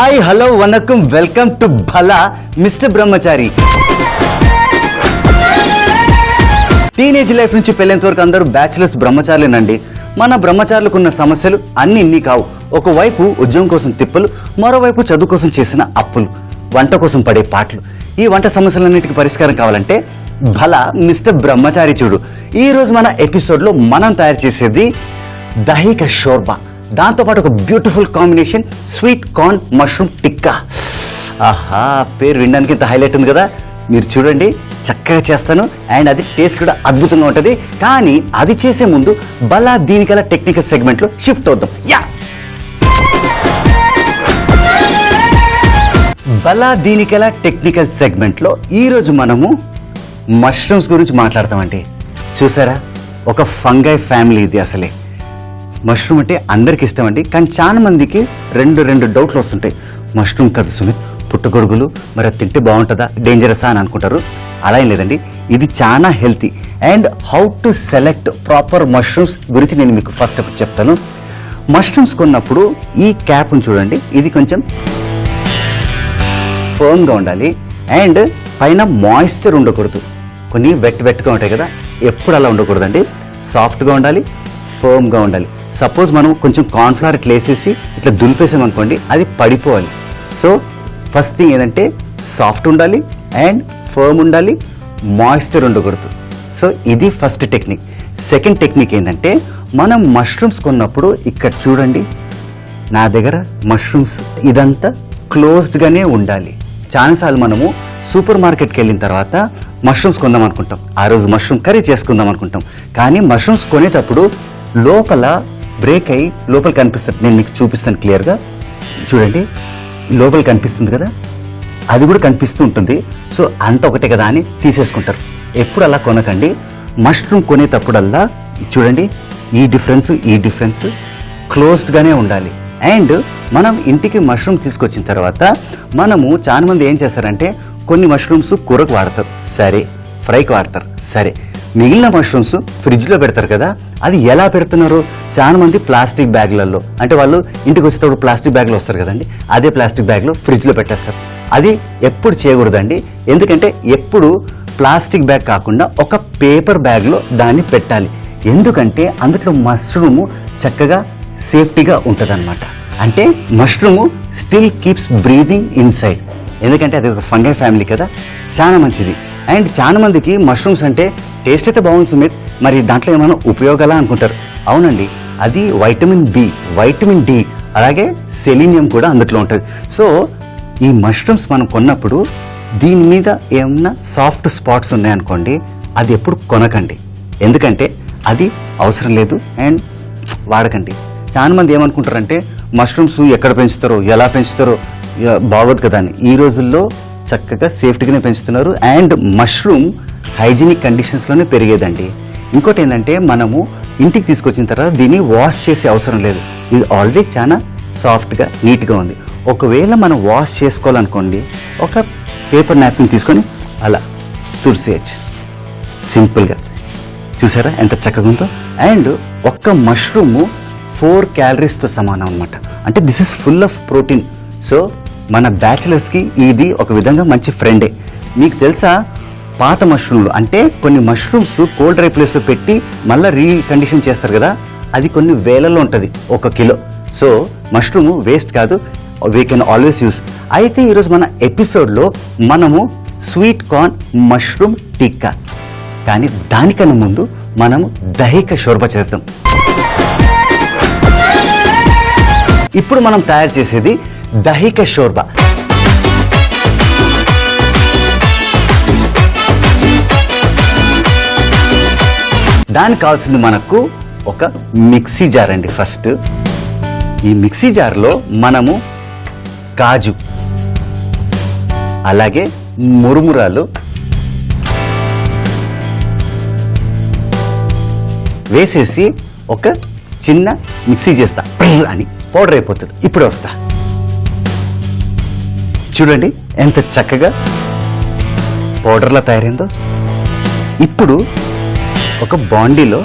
Hi hello వనకం welcome to Bhala mister Brahmachari. Teenage life నుంచి పెళ్ళేంత వరకు అందరూ బ్యాచిలర్స్ బ్రహ్మచారులేనండి. మన బ్రహ్మచారులకు ఉన్న సమస్యలు అన్ని ఇన్ని కావు. ఒకవైపు ఉద్యోగం కోసం తిప్పలు, మరోవైపు చదువు కోసం చేసిన అప్పులు, వంట కోసం పడే పాటలు. ఈ వంట సమస్యలన్నిటికీ పరిష్కారం కావాలంటే భలా మిస్టర్ బ్రహ్మచారి చూడు. ఈ రోజు మన ఎపిసోడ్లో మనం తయారు చేసేది దహిక షోర్బా. దాంతోపాటు ఒక beautiful combination sweet corn mushroom tikka. ఆహా, పేరు వినడానికి ఇంత హైలైట్ ఉంది కదా. మీరు చూడండి, చక్కగా చేస్తాను అండ్ అది టేస్ట్ కూడా అద్భుతంగా ఉంటుంది. కానీ అది చేసే ముందు భలా దీనికలా టెక్నికల్ సెగ్మెంట్లో షిఫ్ట్ అవుతాం. భలా దీనికలా టెక్నికల్ సెగ్మెంట్లో ఈరోజు మనము మష్రూమ్స్ గురించి మాట్లాడతామండి. చూసారా, ఒక ఫంగై ఫ్యామిలీ ఇది. అసలే మష్రూమ్ అంటే అందరికి ఇష్టం అండి, కానీ చాలా మందికి రెండు డౌట్లు వస్తుంటాయి. మష్రూమ్ కదా సుమిత్, పుట్టగొడుగులు, మరి అది తింటే బాగుంటుందా, డేంజరసా అని అనుకుంటారు. అలా ఏం లేదండి, ఇది చాలా healthy. And how to select proper mushrooms గురించి నేను మీకు ఫస్ట్ చెప్తాను. మష్రూమ్స్ కొన్నప్పుడు ఈ క్యాప్ను చూడండి, ఇది కొంచెం ఫర్మ్గా ఉండాలి అండ్ పైన మాయిశ్చర్ ఉండకూడదు. కొన్ని వెట్గా ఉంటాయి కదా, ఎప్పుడు అలా ఉండకూడదండి. సాఫ్ట్గా ఉండాలి, ఫర్మ్గా ఉండాలి. సపోజ్ మనం కొంచెం కార్న్ఫ్లవర్ ఇట్లా వేసేసి ఇట్లా దులిపేసామనుకోండి, అది పడిపోవాలి. సో ఫస్ట్ థింగ్ ఏంటంటే సాఫ్ట్ ఉండాలి అండ్ ఫర్మ్ ఉండాలి, మాయిశ్చర్ ఉండకూడదు. సో ఇది ఫస్ట్ టెక్నిక్. సెకండ్ టెక్నిక్ ఏంటంటే, మనం మష్రూమ్స్ కొన్నప్పుడు ఇక్కడ చూడండి, నా దగ్గర మష్రూమ్స్ ఇదంతా క్లోజ్డ్గానే ఉండాలి. చాలాసార్లు మనము సూపర్ మార్కెట్కి వెళ్ళిన తర్వాత మష్రూమ్స్ కొందాం అనుకుంటాం, ఆ రోజు మష్రూమ్ కర్రీ చేసుకుందాం అనుకుంటాం. కానీ మష్రూమ్స్ కొనేటప్పుడు లోపల బ్రేక్ అయ్యి లోపల కనిపిస్తుంది. నేను మీకు చూపిస్తాను క్లియర్గా. చూడండి, లోపల కనిపిస్తుంది కదా, అది కూడా కనిపిస్తూ ఉంటుంది. సో అంత ఒకటే కదా అని తీసేసుకుంటారు. ఎప్పుడు అలా కొనకండి. మష్రూమ్ కొనేటప్పుడల్లా చూడండి, ఈ డిఫరెన్స్ క్లోజ్డ్గానే ఉండాలి. అండ్ మనం ఇంటికి మష్రూమ్ తీసుకొచ్చిన తర్వాత మనము చాలా మంది ఏం చేస్తారంటే, కొన్ని మష్రూమ్స్ కూరకు వాడతారు సరే, ఫ్రైకి వాడతారు సరే, మిగిలిన మష్రూమ్స్ ఫ్రిడ్జ్లో పెడతారు కదా. అది ఎలా పెడుతున్నారు? చాలా మంది ప్లాస్టిక్ బ్యాగ్లలో, అంటే వాళ్ళు ఇంటికి వచ్చేటప్పుడు ప్లాస్టిక్ బ్యాగ్లో వస్తారు కదండి, అదే ప్లాస్టిక్ బ్యాగ్లో ఫ్రిడ్జ్లో పెట్టేస్తారు. అది ఎప్పుడు చేయకూడదండి. ఎందుకంటే ఎప్పుడు ప్లాస్టిక్ బ్యాగ్ కాకుండా ఒక పేపర్ బ్యాగ్లో దాన్ని పెట్టాలి. ఎందుకంటే అందులో మష్రూము చక్కగా సేఫ్టీగా ఉంటుంది అనమాట. అంటే mushroom still keeps breathing inside. ఎందుకంటే అది ఒక ఫంగై ఫ్యామిలీ కదా, చాలా మంచిది. అండ్ చాలా మందికి మష్రూమ్స్ అంటే టేస్ట్ అయితే బాగుంది సుమిత్, మరి దాంట్లో ఏమైనా ఉపయోగాలా అనుకుంటారు. అవునండి, అది వైటమిన్ బి, వైటమిన్ డి, అలాగే సెలీనియం కూడా అందులో ఉంటుంది. సో ఈ మష్రూమ్స్ మనం కొన్నప్పుడు దీని మీద ఏమన్నా సాఫ్ట్ స్పాట్స్ ఉన్నాయనుకోండి, అది ఎప్పుడు కొనకండి. ఎందుకంటే అది అవసరం లేదు అండ్ వాడకండి. చాలా మంది ఏమనుకుంటారంటే, మష్రూమ్స్ ఎక్కడ పెంచుతారో, ఎలా పెంచుతారో బాగోదు కదా అని. ఈ రోజుల్లో చక్కగా సేఫ్టీగానే పెంచుతున్నారు. అండ్ మష్రూమ్ హైజీనిక్ కండిషన్స్లోనే పెరిగేదండి. ఇంకోటి ఏంటంటే, మనము ఇంటికి తీసుకొచ్చిన తర్వాత దీన్ని వాష్ చేసే అవసరం లేదు. ఇది ఆల్రెడీ చాలా సాఫ్ట్గా నీట్గా ఉంది. ఒకవేళ మనం వాష్ చేసుకోవాలనుకోండి, ఒక పేపర్ నాప్కిన్ తీసుకొని అలా తుడిసేయచ్చు సింపుల్గా. చూసారా ఎంత చక్కగా ఉందో. అండ్ ఒక్క మష్రూము 4 క్యాలరీస్తో సమానం అనమాట. అంటే this is full of protein. So మన బ్యాచిలర్స్కి ఇది ఒక విధంగా మంచి ఫ్రెండే. మీకు తెలుసా, పాత మష్రూమ్లు అంటే కొన్ని మష్రూమ్స్ కోల్డ్ డ్రై ప్లేస్లో పెట్టి మళ్ళీ రీకండిషన్ చేస్తారు కదా, అది కొన్ని వేలలో ఉంటుంది 1 కిలో. సో మష్రూమ్ వేస్ట్ కాదు, వీ కెన్ ఆల్వేస్ యూస్. అయితే ఈరోజు మన ఎపిసోడ్లో మనము స్వీట్ కార్న్ మష్రూమ్ టిక్కా, కానీ దానికన్నా ముందు మనము దహిక షోర్బా చేస్తాం. ఇప్పుడు మనం తయారు చేసేది దహిక షోర్బా. దానికి కావాల్సింది మనకు ఒక మిక్సీ జార్ అండి. ఫస్ట్ ఈ మిక్సీ జార్లో మనము కాజు, అలాగే మురుమురాలు వేసేసి ఒక చిన్న మిక్సీ చేస్తా అని పౌడర్ అయిపోతుంది. ఇప్పుడు వస్తా. చూడండి ఎంత చక్కగా పౌడర్లా తయారైందో. ఇప్పుడు ఒక బాండీలో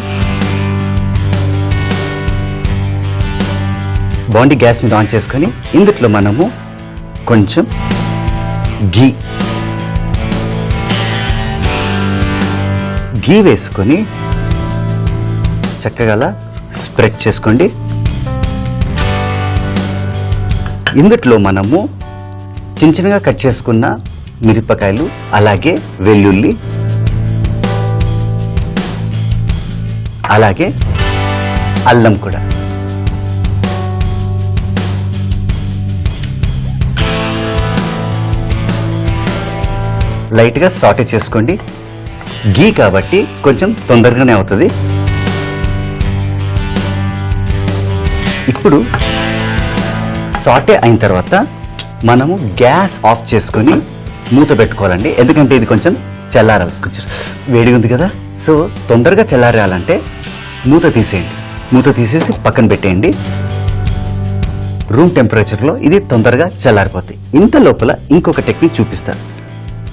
బాండీ గ్యాస్ మీద ఆన్ చేసుకొని ఇందులో మనము కొంచెం ఘీ వేసుకొని చక్కగా స్ప్రెడ్ చేసుకోండి. ఇందుట్లో మనము చిన్న చిన్నగా కట్ చేసుకున్న మిరపకాయలు, అలాగే వెల్లుల్లి, అలాగే అల్లం కూడా లైట్గా సాటే చేసుకోండి. ఘీ కాబట్టి కొంచెం తొందరగానే అవుతుంది. ఇప్పుడు సాటే అయిన తర్వాత మనము గ్యాస్ ఆఫ్ చేసుకొని మూత పెట్టుకోవాలండి. ఎందుకంటే ఇది కొంచెం చల్లారాలి, కొంచెం వేడిగా ఉంది కదా. సో తొందరగా చల్లారాలంటే మూత తీసేయండి. మూత తీసేసి పక్కన పెట్టేయండి. రూమ్ టెంపరేచర్లో ఇది తొందరగా చల్లారిపోతాయి. ఇంత లోపల ఇంకొక టెక్నిక్ చూపిస్తాను.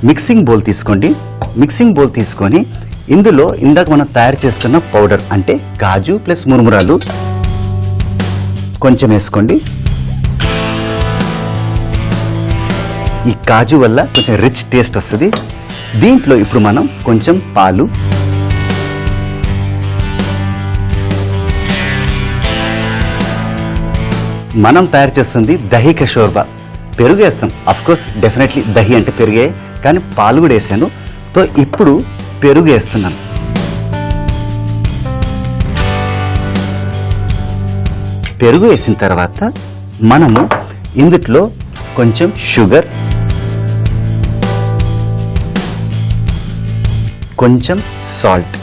మిక్సింగ్ బౌల్ తీసుకోండి. మిక్సింగ్ బౌల్ తీసుకొని ఇందులో ఇందాక మనం తయారు చేసుకున్న పౌడర్ అంటే కాజు ప్లస్ మురుమురాలు కొంచెం వేసుకోండి. ఈ కాజు వల్ల కొంచెం రిచ్ టేస్ట్ వస్తుంది. దీంట్లో ఇప్పుడు మనం కొంచెం పాలు, మనం తయారు చేస్తుంది దహీ కా షోర్బా, పెరుగు వేస్తాం. అఫ్కోర్స్ డెఫినెట్లీ దహీ అంటే పెరుగే, కానీ పాలు కూడా వేసాను. సో ఇప్పుడు పెరుగు వేస్తున్నాను. పెరుగు వేసిన తర్వాత మనము ఇందులో కొంచెం షుగర్, కొంచెం సాల్ట్,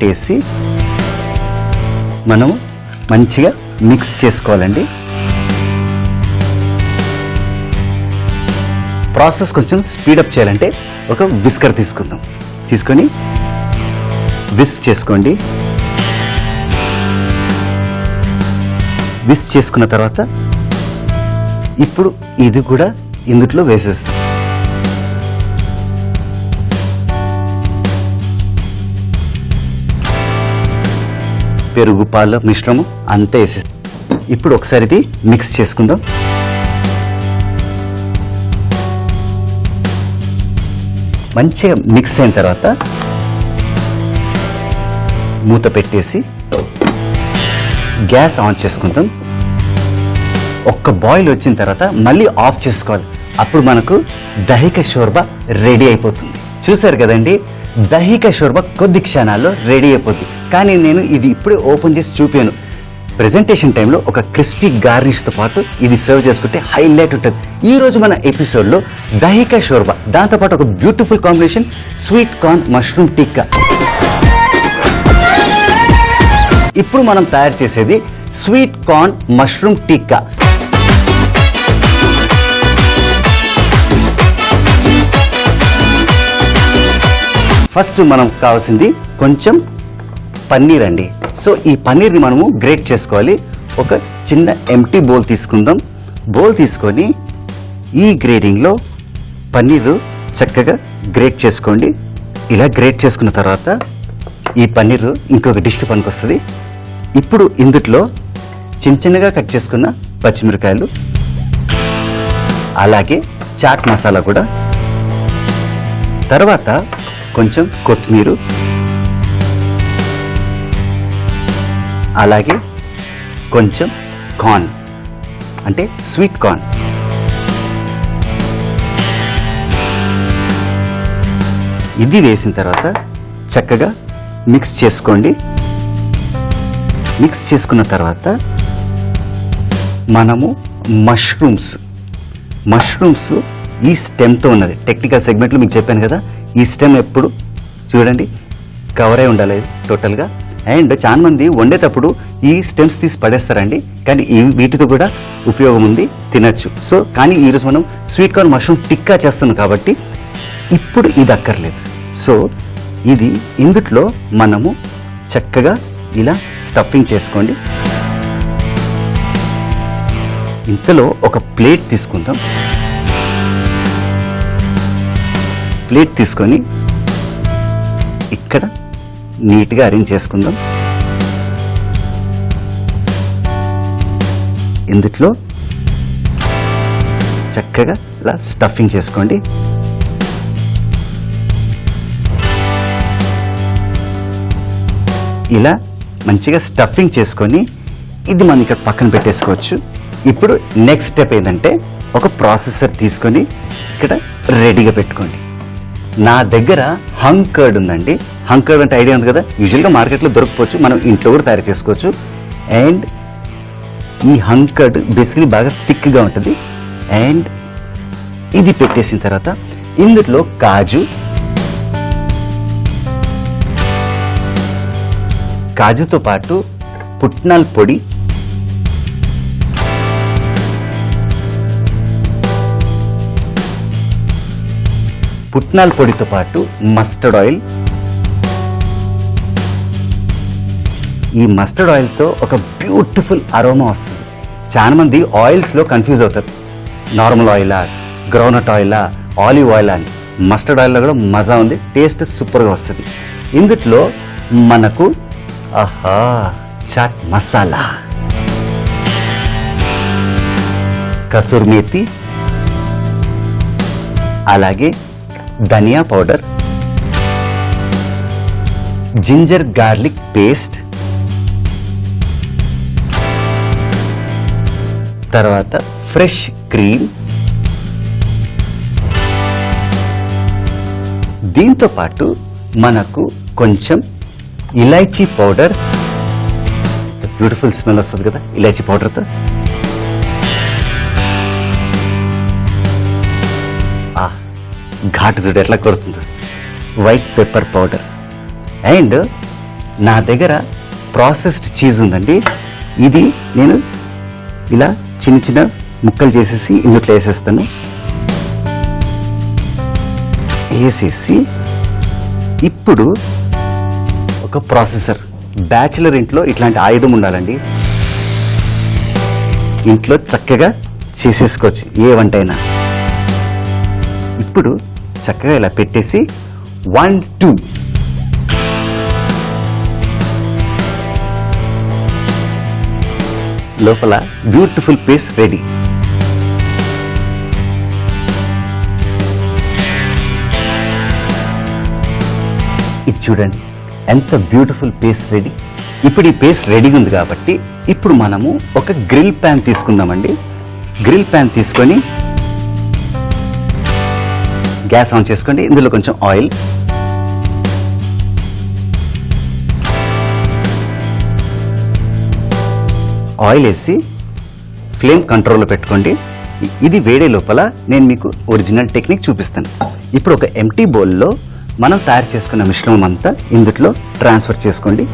వేసి మనము మంచిగా మిక్స్ చేసుకోవాలండి. ప్రాసెస్ కొంచెం స్పీడప్ చేయాలంటే ఒక విస్కర్ తీసుకుందాం. తీసుకొని విస్క్ చేసుకోండి. విస్క్ చేసుకున్న తర్వాత ఇప్పుడు ఇది కూడా ఇందులో వేసేస్తాం. పెరుగు పాల మిశ్రమం అంతా వేసేస్తాం. ఇప్పుడు ఒకసారి ఇది మిక్స్ చేసుకుందాం. మంచిగా మిక్స్ అయిన తర్వాత మూత పెట్టేసి గ్యాస్ ఆన్ చేసుకుందాం. ఒక్క బాయిల్ వచ్చిన తర్వాత మళ్ళీ ఆఫ్ చేసుకోవాలి. అప్పుడు మనకు దహీ కా షోర్బా రెడీ అయిపోతుంది. చూసారు కదండి, దహీ కా షోర్బా కొద్ది క్షణాల్లో రెడీ అయిపోతుంది. కానీ నేను ఇది ఇప్పుడే ఓపెన్ చేసి చూపాను. ప్రెజెంటేషన్ టైంలో ఒక క్రిస్పీ గార్నిష్తో పాటు ఇది సర్వ్ చేసుకుంటే హైలైట్ ఉంటుంది. ఈ రోజు మన ఎపిసోడ్లో దహీ కా షోర్బా, దాంతోపాటు ఒక beautiful combination sweet corn mushroom tikka. ఇప్పుడు మనం తయారు చేసేది sweet corn mushroom tikka. First మనం కావాల్సింది కొంచెం పన్నీర్ అండి. సో ఈ పన్నీర్ని మనము గ్రేట్ చేసుకోవాలి. ఒక చిన్న ఎంటీ బౌల్ తీసుకుందాం. బౌల్ తీసుకొని ఈ గ్రేడింగ్లో పన్నీరు చక్కగా గ్రేట్ చేసుకోండి. ఇలా గ్రేట్ చేసుకున్న తర్వాత ఈ పన్నీరు ఇంకొక డిష్కి పనికొస్తుంది. ఇప్పుడు ఇందులో చిన్న చిన్నగా కట్ చేసుకున్న పచ్చిమిరకాయలు, అలాగే చాట్ మసాలా కూడా, తర్వాత కొంచెం కొత్తిమీర, అలాగే కొంచెం కార్న్ అంటే స్వీట్ కార్న్. ఇది వేసిన తర్వాత చక్కగా మిక్స్ చేసుకోండి. మిక్స్ చేసుకున్న తర్వాత మనము మష్రూమ్స్ ఈ స్టెమ్తో ఉన్నది. టెక్నికల్ సెగ్మెంట్లో మీకు చెప్పాను కదా, ఈ స్టెమ్ ఎప్పుడు చూడండి కవర్ అయి ఉండాలి టోటల్గా. అండ్ చాలా మంది వండేటప్పుడు ఈ స్టెమ్స్ తీసి పడేస్తారండి, కానీ వీటితో కూడా ఉపయోగం ఉంది, తినచ్చు. సో కానీ ఈరోజు మనం స్వీట్ కార్న్ మష్రూమ్ టిక్కా చేస్తున్నాం కాబట్టి ఇప్పుడు ఇది అక్కర్లేదు. సో ఇది ఇందులో మనము చక్కగా ఇలా స్టఫింగ్ చేసుకోండి. ఇంతలో ఒక ప్లేట్ తీసుకుందాం. ప్లేట్ తీసుకొని ఇక్కడ నీట్గా అరేంజ్ చేసుకుందాం. ఇందులో చక్కగా ఇలా స్టఫింగ్ చేసుకోండి. ఇలా మంచిగా స్టఫింగ్ చేసుకొని ఇది మనం ఇక్కడ పక్కన పెట్టేసుకోవచ్చు. ఇప్పుడు నెక్స్ట్ స్టెప్ ఏంటంటే ఒక ప్రాసెసర్ తీసుకొని ఇక్కడ రెడీగా పెట్టుకోండి. నా దగ్గర హంగ్ కర్డ్ ఉందండి. హంగ్ కర్డ్ అంటే ఐడియా ఉంది కదా, యూజువల్గా మార్కెట్లో దొరకపోవచ్చు, మనం ఇంట్లో కూడా తయారు చేసుకోవచ్చు. అండ్ ఈ హంగ్ కర్డ్ బేసికలీ బాగా థిక్గా ఉంటుంది. అండ్ ఇది పెట్టేసిన తర్వాత ఇందులో కాజుతో పాటు పుట్నాల పొడి, పుట్నాల పొడితో పాటు మస్టర్డ్ ఆయిల్. ఈ మస్టర్డ్ ఆయిల్తో ఒక బ్యూటిఫుల్ అరోమా వస్తుంది. చాలా మంది ఆయిల్స్లో కన్ఫ్యూజ్ అవుతారు, నార్మల్ ఆయిలా, గ్రౌండ్నట్ ఆయిలా, ఆలివ్ ఆయిల్ అని. మస్టర్డ్ ఆయిల్లో కూడా మజా ఉంది, టేస్ట్ సూపర్గా వస్తుంది. ఇందులో మనకు చాట్ మసాలా, కసూరి మేతి, అలాగే ధనియా పౌడర్, జింజర్ గార్లిక్ పేస్ట్, తర్వాత ఫ్రెష్ క్రీమ్, దీంతో పాటు మనకు కొంచెం ఇలాచీ పౌడర్. బ్యూటిఫుల్ స్మెల్ వస్తుంది కదా ఇలాచీ పౌడర్తో. ఘాటు చూడు ఎట్లా కొడుతుంది. White pepper powder. అండ్ నా దగ్గర ప్రాసెస్డ్ చీజ్ ఉందండి. ఇది నేను ఇలా చిన్న చిన్న ముక్కలు చేసేసి ఇందులో వేసేస్తాను. వేసేసి ఇప్పుడు ఒక ప్రాసెసర్, బ్యాచిలర్ ఇంట్లో ఇట్లాంటి ఆయుధం ఉండాలండి. ఇంట్లో చక్కగా చేసేసుకోవచ్చు ఏ వంట అయినా. ఇప్పుడు చక్కగా ఇలా పెట్టేసి 1 2 లోపల బ్యూటిఫుల్ పేస్ట్ రెడీ. ఇది చూడండి ఎంత బ్యూటిఫుల్ పేస్ట్ రెడీ. ఇప్పుడు ఈ పేస్ట్ రెడీగా ఉంది కాబట్టి ఇప్పుడు మనము ఒక గ్రిల్ ప్యాన్ తీసుకుందామండి. గ్రిల్ ప్యాన్ తీసుకొని గ్యాస్ ఆన్ చేసుకోండి. ఇందులో కొంచెం ఆయిల్, వేసి ఫ్లేమ్ కంట్రోల్లో పెట్టుకోండి. ఇది వేడే లోపల నేను మీకు ఒరిజినల్ టెక్నిక్ చూపిస్తాను. ఇప్పుడు ఒక ఎంటీ బౌల్లో మనం తయారు చేసుకున్న మిశ్రమం అంతా ఇందులో ట్రాన్స్ఫర్ చేసుకోండి.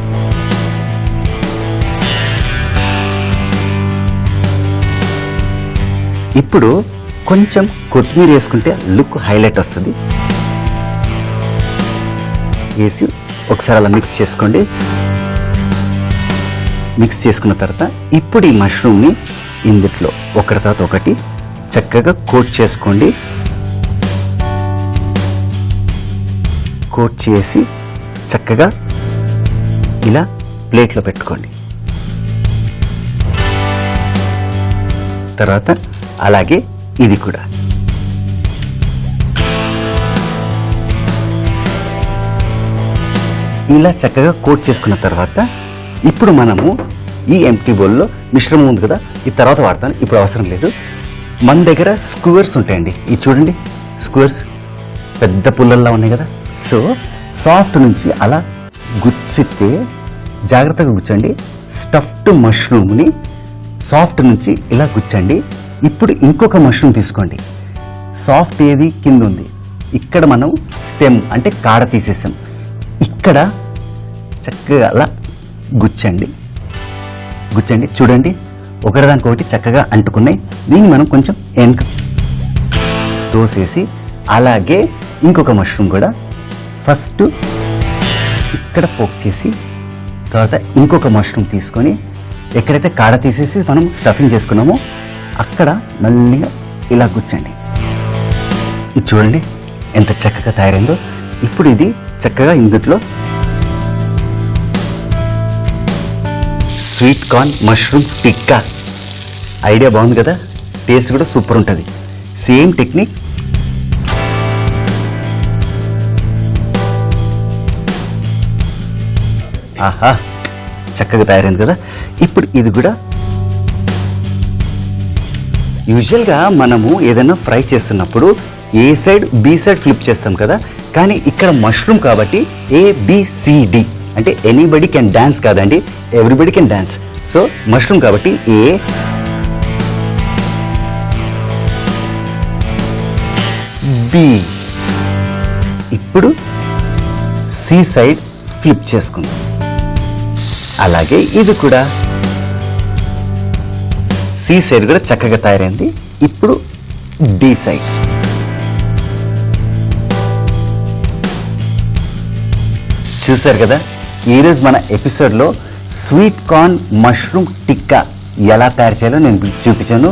ఇప్పుడు కొంచెం కొత్తిమీర వేసుకుంటే లుక్ హైలైట్ వస్తుంది. వేసి ఒకసారి అలా మిక్స్ చేసుకోండి. మిక్స్ చేసుకున్న తర్వాత ఇప్పుడు ఈ మష్రూమ్ని ఇందులో ఒకటి తర్వాత ఒకటి చక్కగా కోట్ చేసుకోండి. కోట్ చేసి చక్కగా ఇలా ప్లేట్లో పెట్టుకోండి. తర్వాత అలాగే ఇది కూడా ఇలా చక్కగా కోట్ చేసుకున్న తర్వాత ఇప్పుడు మనము ఈ ఎంటీ బౌల్లో మిశ్రమం ఉంది కదా, ఈ తర్వాత వాడతాను, ఇప్పుడు అవసరం లేదు. మన దగ్గర స్క్యూవర్స్ ఉంటాయండి. ఇది చూడండి, స్క్యూవర్స్ పెద్ద పుల్లల్లా ఉన్నాయి కదా. సో సాఫ్ట్ నుంచి అలా గుచ్చితే జాగ్రత్తగా గుచ్చండి. స్టఫ్డ్ మష్రూమ్ని సాఫ్ట్ నుంచి ఇలా గుచ్చండి. ఇప్పుడు ఇంకొక మష్రూమ్ తీసుకోండి. సాఫ్ట్ ఏది కింద ఉంది, ఇక్కడ మనం స్టెమ్ అంటే కాడ తీసేసాం. ఇక్కడ చక్కగా అలా గుచ్చండి. చూడండి ఒకటిదానికొకటి చక్కగా అంటుకున్నాయి. దీన్ని మనం కొంచెం వెనక తోసేసి అలాగే ఇంకొక మష్రూమ్ కూడా ఫస్ట్ ఇక్కడ పోక్ చేసి తర్వాత ఇంకొక మష్రూమ్ తీసుకొని ఎక్కడైతే కాడ తీసేసి మనం స్టఫింగ్ చేసుకున్నామో అక్కడ మెల్లిగా ఇలా గుచ్చండి. ఇది చూడండి ఎంత చక్కగా తయారైందో. ఇప్పుడు ఇది చక్కగా ఇందులో sweet corn mushroom tikka idea బాగుంది కదా, టేస్ట్ కూడా సూపర్ ఉంటుంది. Same technique. ఆహా, చక్కగా తయారైంది కదా. ఇప్పుడు ఇది కూడా యూజువల్గా మనము ఏదైనా ఫ్రై చేస్తున్నప్పుడు ఏ సైడ్ బి సైడ్ ఫ్లిప్ చేస్తాం కదా, కానీ ఇక్కడ మష్రూమ్ కాబట్టి ABCD అంటే ఎనీబడి కెన్ డాన్స్ కాదండి, everybody can dance. So mushroom కాబట్టి A, B. ఇప్పుడు C సైడ్ ఫ్లిప్ చేసుకుందాం. అలాగే ఇది కూడా C సైడ్ కూడా చక్కగా తయారైంది. ఇప్పుడు D సైడ్. చూసారు కదా, ఈరోజు మన ఎపిసోడ్లో స్వీట్ కార్న్ మష్రూమ్ టిక్కా ఎలా తయారు చేయాలో నేను చూపించాను.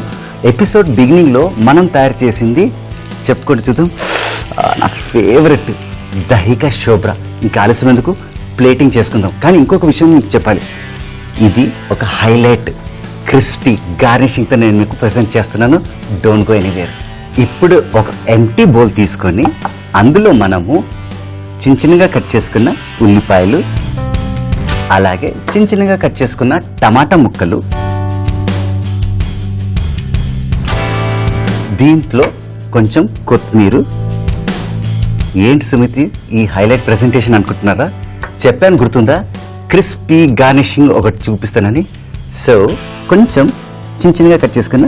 ఎపిసోడ్ బిగినింగ్లో మనం తయారు చేసింది చెప్పుకుంటూ చూద్దాం. నా ఫేవరెట్ దహిక శోభ్రా. ఇంకా ఆలస్యం ఎందుకు, ప్లేటింగ్ చేసుకుందాం. కానీ ఇంకొక విషయం మీకు చెప్పాలి, ఇది ఒక హైలైట్ క్రిస్పీ గార్నిషింగ్తో నేను మీకు ప్రజెంట్ చేస్తున్నాను. Don't go anywhere. ఇప్పుడు ఒక ఎంటీ బౌల్ తీసుకొని అందులో మనము చిన్న చిన్నగా కట్ చేసుకున్న ఉల్లిపాయలు, అలాగే చిన్న చిన్నగా కట్ చేసుకున్న టమాటా ముక్కలు, దీంట్లో కొంచెం కొత్తిమీర. ఏంటి సుమితి ఈ హైలైట్ ప్రెజెంటేషన్ అనుకుంటున్నారా? చెప్పాను గుర్తుందా, క్రిస్పీ గార్నిషింగ్ ఒకటి చూపిస్తానని. సో కొంచెం చిన్న చిన్నగా కట్ చేసుకున్న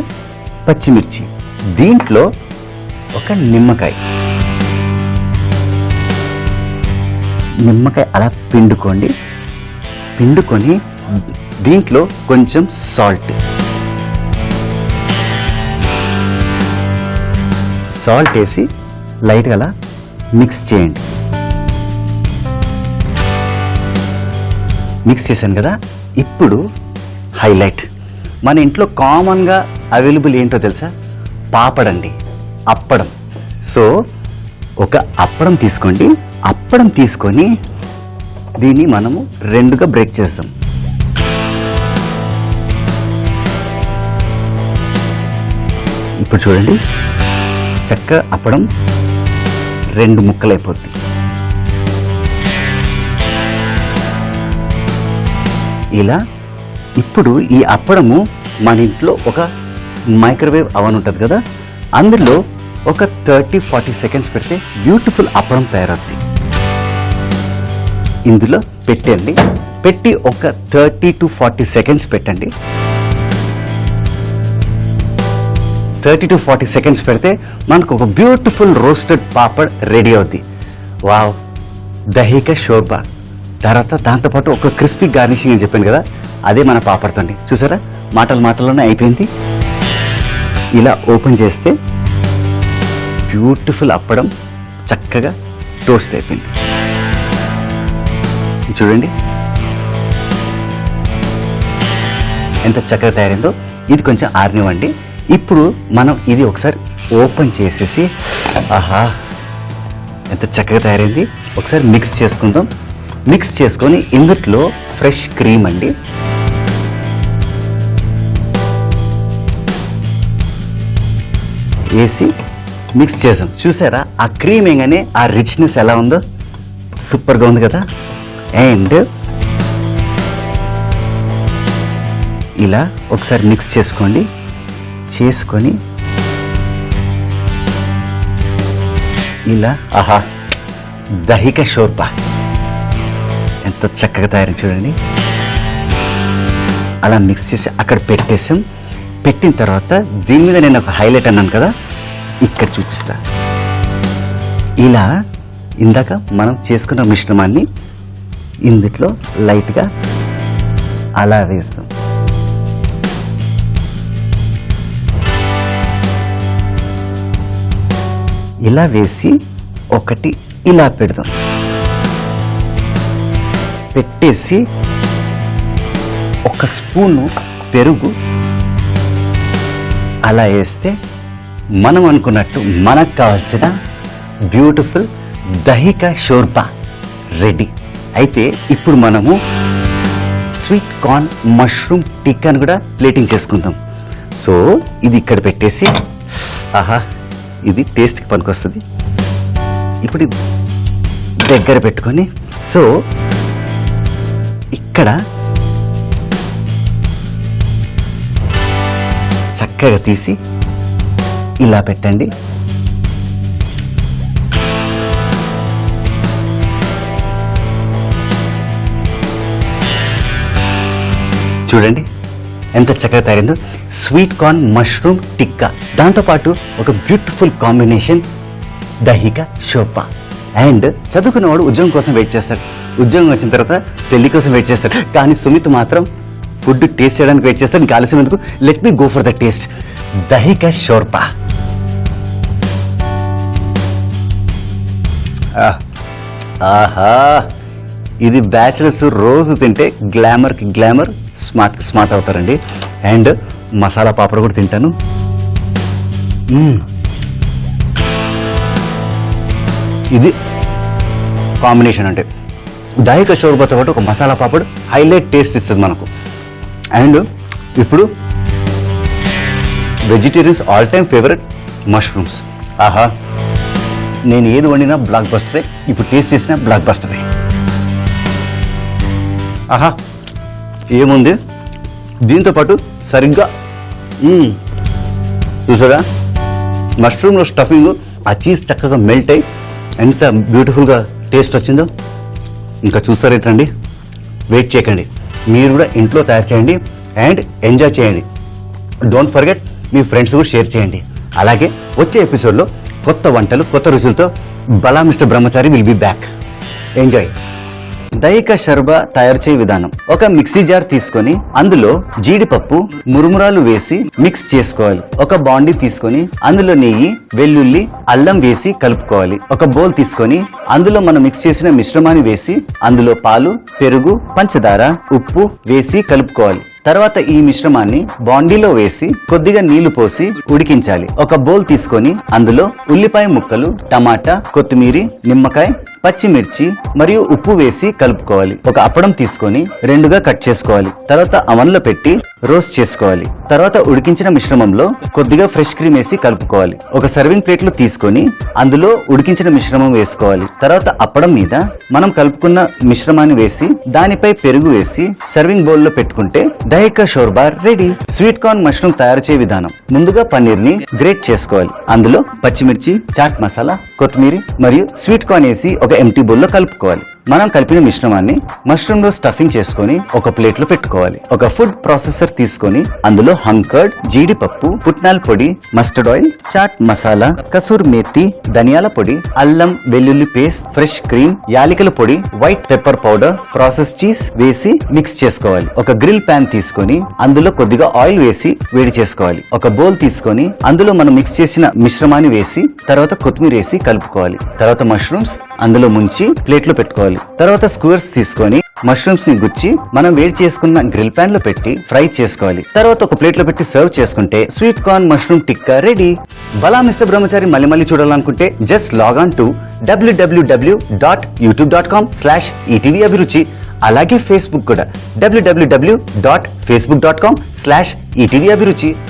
పచ్చిమిర్చి, దీంట్లో ఒక నిమ్మకాయ అలా పిండుకొని దీంట్లో కొంచెం సాల్ట్ వేసి లైట్గా అలా మిక్స్ చేయండి. మిక్స్ చేశాను కదా. ఇప్పుడు హైలైట్, మన ఇంట్లో కామన్గా అవైలబుల్ ఏంటో తెలుసా? పాపడండి, అప్పడం. సో ఒక అప్పడం తీసుకోండి. అప్పడం తీసుకొని దీన్ని మనము రెండుగా బ్రేక్ చేస్తాం. ఇప్పుడు చూడండి, చక్కగా అప్పడం రెండు ముక్కలైపోద్ది. ఇలా ఇప్పుడు ఈ అప్పడము మన ఇంట్లో ఒక మైక్రోవేవ్ అవన్ ఉంటుంది కదా, అందులో ఒక 30-40 సెకండ్స్ పెడితే బ్యూటిఫుల్ అప్పడం తయారవుతుంది. ఇందులో పెట్టండి, పెట్టి ఒక 30-40 సెకండ్స్ పెట్టండి. 30-40 సెకండ్స్ పెడితే మనకు ఒక బ్యూటిఫుల్ రోస్టెడ్ పాపడ్ రెడీ అవుద్ది. వావ్, దహిక శోభ. తర్వాత దాంతోపాటు ఒక క్రిస్పీ గార్నిషింగ్ అని చెప్పాను కదా, అదే మన పాపడుతుంది. చూసారా, మాటల్లోనే అయిపోయింది. ఇలా ఓపెన్ చేస్తే బ్యూటిఫుల్ అప్పడం చక్కగా టోస్ట్ అయిపోయింది. చూడండి ఎంత చక్కగా తయారైందో. ఇది కొంచెం ఆరినివ్వండి. ఇప్పుడు మనం ఇది ఒకసారి ఓపెన్ చేసేసి, ఆహా ఎంత చక్కగా తయారైంది. ఒకసారి మిక్స్ చేసుకుందాం. మిక్స్ చేసుకొని ఇందులో ఫ్రెష్ క్రీమ్ అండి, వేసి మిక్స్ చేసాం. చూసారా ఆ క్రీమ్ వేయగానే ఆ రిచ్నెస్ ఎలా ఉందో, సూపర్గా ఉంది కదా. అండ్ ఇలా ఒకసారి మిక్స్ చేసుకొని ఇలా, ఆహా దహిక షోర్బా ఎంత చక్కగా తయారు చూడండి. అలా మిక్స్ చేసి అక్కడ పెట్టేసాం. పెట్టిన తర్వాత దీని మీద నేను ఒక హైలైట్ అన్నాను కదా, ఇక్కడ చూపిస్తా. ఇలా ఇందాక మనం చేసుకున్న మిశ్రమాన్ని ఇందులో లైట్గా అలా వేస్తాం. ఇలా వేసి ఒకటి ఇలా పెడదాం. పెట్టేసి ఒక స్పూను పెరుగు అలా వేస్తే మనం అనుకున్నట్టు మనకు కావాల్సిన బ్యూటిఫుల్ దహిక షోర్బా రెడీ. అయితే ఇప్పుడు మనము స్వీట్ కార్న్ మష్రూమ్ టిక్కాను కూడా ప్లేటింగ్ చేసుకుందాం. సో ఇది ఇక్కడ పెట్టేసి, ఆహా ఇది టేస్ట్కి పనికొస్తుంది. ఇప్పుడు ఇది దగ్గర పెట్టుకొని, సో ఇక్కడ చక్కగా తీసి ఇలా పెట్టండి. చూడండి ఎంత చక్కగా తయారైందో. స్వీట్ కార్న్ మష్రూమ్ టిక్కా, దాంతోపాటు ఒక బ్యూటిఫుల్ కాంబినేషన్ దహిక షోర్బా. అండ్ చదువుకున్నవాడు ఉద్యోగం కోసం వెయిట్ చేస్తాడు, ఉద్యోగం వచ్చిన తర్వాత పెళ్లి కోసం వెయిట్ చేస్తాడు. కానీ సుమిత్ మాత్రం ఫుడ్ టేస్ట్ చేయడానికి వెయిట్ చేస్తాడు. ఇంకా ఆలస్యం ఎందుకు, let me go for the taste. దహిక షోర్బా. ఆహా, ఇది బ్యాచిలర్స్ రోజు తింటే గ్లామర్కి గ్లామర్, స్మార్ట్ అవుతారండి. అండ్ మసాలా పాపడ కూడా తింటాను. ఇది కాంబినేషన్ అంటే దహిక షోర్బాతో పాటు ఒక మసాలా పాపడ్ హైలైట్ టేస్ట్ ఇస్తుంది మనకు. అండ్ ఇప్పుడు vegetarians all time favourite mushrooms. ఆహా, నేను ఏది వండినా బ్లాక్ బస్టరే, ఇప్పుడు టేస్ట్ చేసిన బ్లాక్ బస్టరే. ఆహా, ఏముంది దీంతో పాటు సరిగ్గా చూసారా, మష్రూమ్లో స్టఫింగ్, ఆ చీజ్ చక్కగా మెల్ట్ అయ్యి ఎంత బ్యూటిఫుల్గా టేస్ట్ వచ్చిందో. ఇంకా చూస్తారేంటండి, వెయిట్ చేయకండి, మీరు కూడా ఇంట్లో తయారు చేయండి అండ్ ఎంజాయ్ చేయండి. డోంట్ ఫర్గెట్ మీ ఫ్రెండ్స్ కూడా షేర్ చేయండి. అలాగే వచ్చే ఎపిసోడ్లో కొత్త వంటలు, కొత్త రుచులతో బలా mister Brahmachari will be back. Enjoy. దహిక షర్బా తయారు చేయ విధానం: ఒక మిక్సీ జార్ తీసుకొని అందులో జీడిపప్పు, మురుమురాలు వేసి మిక్స్ చేసుకోవాలి. ఒక బాండీ తీసుకొని అందులో నెయ్యి, వెల్లుల్లి, అల్లం వేసి కలుపుకోవాలి. ఒక బౌల్ తీసుకొని అందులో మనం మిక్స్ చేసిన మిశ్రమాన్ని వేసి అందులో పాలు, పెరుగు, పంచదార, ఉప్పు వేసి కలుపుకోవాలి. తర్వాత ఈ మిశ్రమాన్ని బాండీలో వేసి కొద్దిగా నీళ్లు పోసి ఉడికించాలి. ఒక బౌల్ తీసుకొని అందులో ఉల్లిపాయ ముక్కలు, టమాటా, కొత్తిమీర, నిమ్మకాయ, పచ్చిమిర్చి మరియు ఉప్పు వేసి కలుపుకోవాలి. ఒక అప్పడం తీసుకొని రెండుగా కట్ చేసుకోవాలి. తర్వాత అవన్లో పెట్టి రోస్ట్ చేసుకోవాలి. తర్వాత ఉడికించిన మిశ్రమంలో కొద్దిగా ఫ్రెష్ క్రీమ్ వేసి కలుపుకోవాలి. ఒక సర్వింగ్ ప్లేట్ లో తీసుకొని అందులో ఉడికించిన మిశ్రమం వేసుకోవాలి. తర్వాత అప్పడం మీద మనం కలుపుకున్న మిశ్రమాన్ని వేసి దానిపై పెరుగు వేసి సర్వింగ్ బౌల్ లో పెట్టుకుంటే దహిక షోర్బా రెడీ. స్వీట్ కార్న్ మష్రూమ్ తయారు చేయ విధానం: ముందుగా పన్నీర్ ని గ్రేట్ చేసుకోవాలి. అందులో పచ్చిమిర్చి, చాట్ మసాలా, కొత్తిమీర మరియు స్వీట్ కార్న్ వేసి ఒక ఎంటీ బౌల్ లో కలుపుకోవాలి. మనం కలిపిన మిశ్రమాన్ని మష్రూమ్ లో స్టఫింగ్ చేసుకొని ఒక ప్లేట్ లో పెట్టుకోవాలి. ఒక ఫుడ్ ప్రాసెసర్ తీసుకొని అందులో హంకర్డ్, జీడిపప్పు, పుట్నాల పొడి, మస్టర్డ్ ఆయిల్, చాట్ మసాలా, కసూర్ మేతి, ధనియాల పొడి, అల్లం వెల్లుల్లి పేస్ట్, ఫ్రెష్ క్రీమ్, యాలకుల పొడి, white pepper powder, process cheese వేసి మిక్స్ చేసుకోవాలి. ఒక గ్రిల్ ప్యాన్ తీసుకొని అందులో కొద్దిగా ఆయిల్ వేసి వేడి చేసుకోవాలి. ఒక బౌల్ తీసుకొని అందులో మనం మిక్స్ చేసిన మిశ్రమాన్ని వేసి తర్వాత కొత్తిమీర వేసి కలుపుకోవాలి. తర్వాత మష్రూమ్స్ అందులో ముంచి ప్లేట్ లో పెట్టుకోవాలి. తర్వాత స్క్వేర్స్ తీసుకొని మష్రూమ్స్ ని గుచ్చి మనం వేడి చేసుకున్న గ్రిల్ ప్యాన్ లో పెట్టి ఫ్రై చేసుకోవాలి. తర్వాత ఒక ప్లేట్ లో పెట్టి సర్వ్ చేసుకుంటే sweet corn mushroom tikka ready. బలా మిస్టర్ బ్రహ్మచారి మళ్ళీ చూడాలనుకుంటే just log on to www.youtube.com/ETV అభిరుచి. అలాగే ఫేస్బుక్ కూడా www.facebook.com/ETV అభిరుచి.